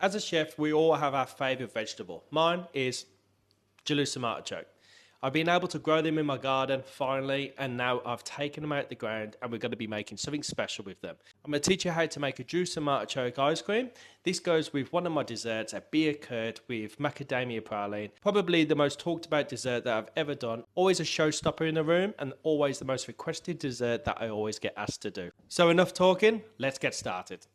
As a chef, we all have our favourite vegetable. Mine is Jerusalem artichoke. I've been able to grow them in my garden finally, and now I've taken them out the ground and we're going to be making something special with them. I'm going to teach you how to make a Jerusalem artichoke ice cream. This goes with one of my desserts, a beer curd with macadamia praline. Probably the most talked about dessert that I've ever done. Always a showstopper in the room and always the most requested dessert that I always get asked to do. So enough talking, let's get started.